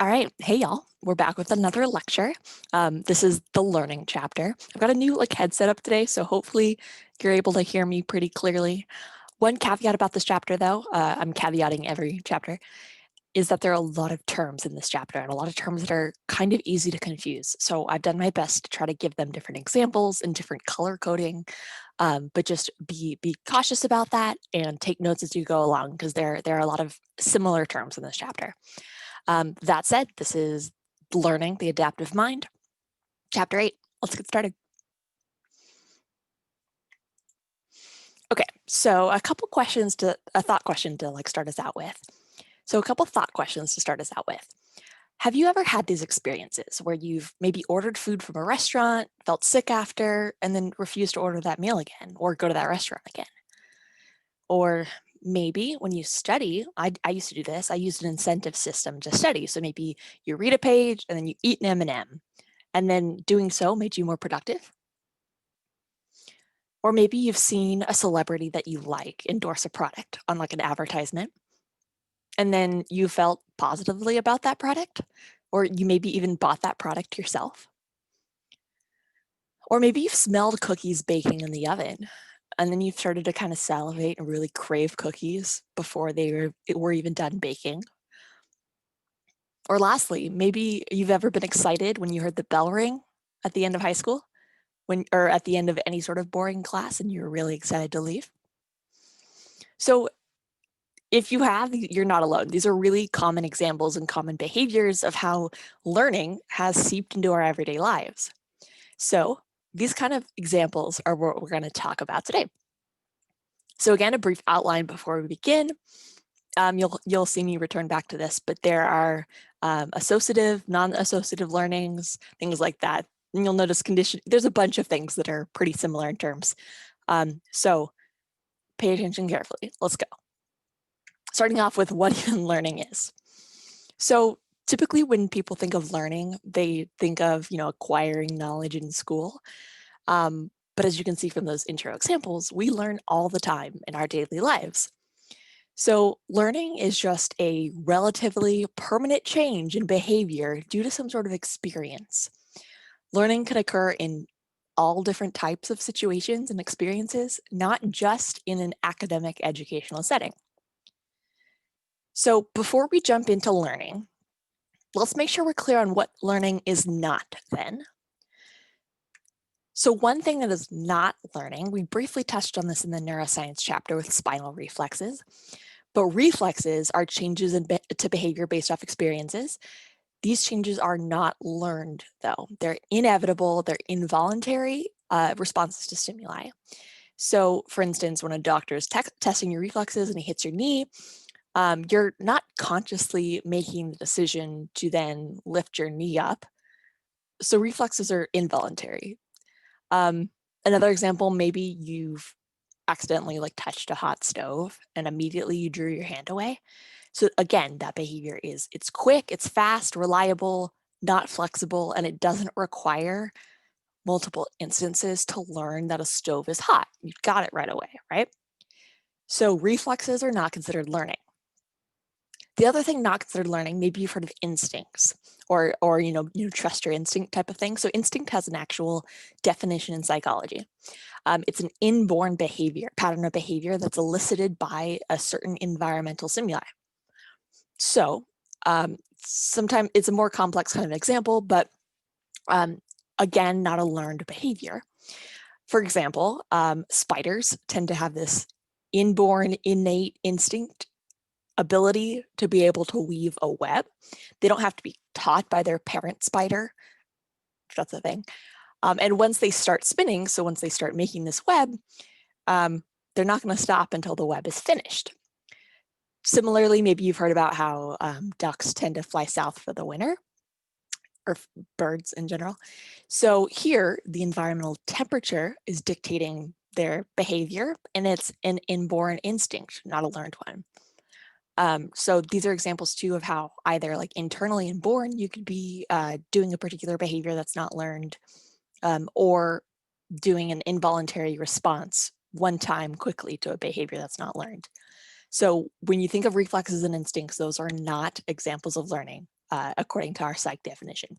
All right, hey y'all, we're back with another lecture. This is the learning chapter. I've got a new headset up today, so hopefully you're able to hear me pretty clearly. One caveat about this chapter though, I'm caveating every chapter, is that there are a lot of terms in this chapter and a lot of terms that are kind of easy to confuse. So I've done my best to try to give them different examples and different color coding, but just be cautious about that and take notes as you go along because there are a lot of similar terms in this chapter. That said, this is Learning the Adaptive Mind, Chapter 8. Let's get started. Okay, so a thought question to start us out with. So a couple thought questions to start us out with. Have you ever had these experiences where you've maybe ordered food from a restaurant, felt sick after, and then refused to order that meal again or go to that restaurant again? Or maybe when you study, I used to do this, I used an incentive system to study. So maybe you read a page and then you eat an M&M, and then doing so made you more productive. Or maybe you've seen a celebrity that you like endorse a product on an advertisement, and then you felt positively about that product, or you maybe even bought that product yourself. Or maybe you've smelled cookies baking in the oven, and then you've started to kind of salivate and really crave cookies before they were even done baking. Or lastly, maybe you've ever been excited when you heard the bell ring at the end of high school, or at the end of any sort of boring class, and you were really excited to leave. So if you have, you're not alone. These are really common examples and common behaviors of how learning has seeped into our everyday lives. So these kind of examples are what we're going to talk about today. So again, a brief outline before we begin. You'll see me return back to this, but there are associative, non-associative learnings, things like that. And you'll notice there's a bunch of things that are pretty similar in terms. So pay attention carefully. Let's go. Starting off with what even learning is. So typically when people think of learning, they think of, acquiring knowledge in school. But as you can see from those intro examples, we learn all the time in our daily lives. So learning is just a relatively permanent change in behavior due to some sort of experience. Learning can occur in all different types of situations and experiences, not just in an academic educational setting. So before we jump into learning, let's make sure we're clear on what learning is not then. So one thing that is not learning, we briefly touched on this in the neuroscience chapter with spinal reflexes, but reflexes are changes to behavior based off experiences. These changes are not learned though. They're inevitable, they're involuntary responses to stimuli. So for instance, when a doctor is testing your reflexes and he hits your knee, you're not consciously making the decision to then lift your knee up. So reflexes are involuntary. Another example, maybe you've accidentally touched a hot stove and immediately you drew your hand away. So again, that behavior it's quick, it's fast, reliable, not flexible, and it doesn't require multiple instances to learn that a stove is hot. You've got it right away, right? So reflexes are not considered learning. The other thing not considered learning, maybe you've heard of instincts or trust your instinct type of thing. So instinct has an actual definition in psychology. It's an inborn pattern of behavior that's elicited by a certain environmental stimuli. So sometimes it's a more complex kind of example, but again, not a learned behavior. For example, spiders tend to have this inborn, innate instinct ability to be able to weave a web. They don't have to be taught by their parent spider, if that's a thing. And once they start spinning, so once they start making this web, they're not going to stop until the web is finished. Similarly, maybe you've heard about how ducks tend to fly south for the winter, or birds in general. So here, the environmental temperature is dictating their behavior, and it's an inborn instinct, not a learned one. So these are examples too of how either internally inborn, you could be doing a particular behavior that's not learned, or doing an involuntary response one time quickly to a behavior that's not learned. So when you think of reflexes and instincts, those are not examples of learning. according to our psych definition.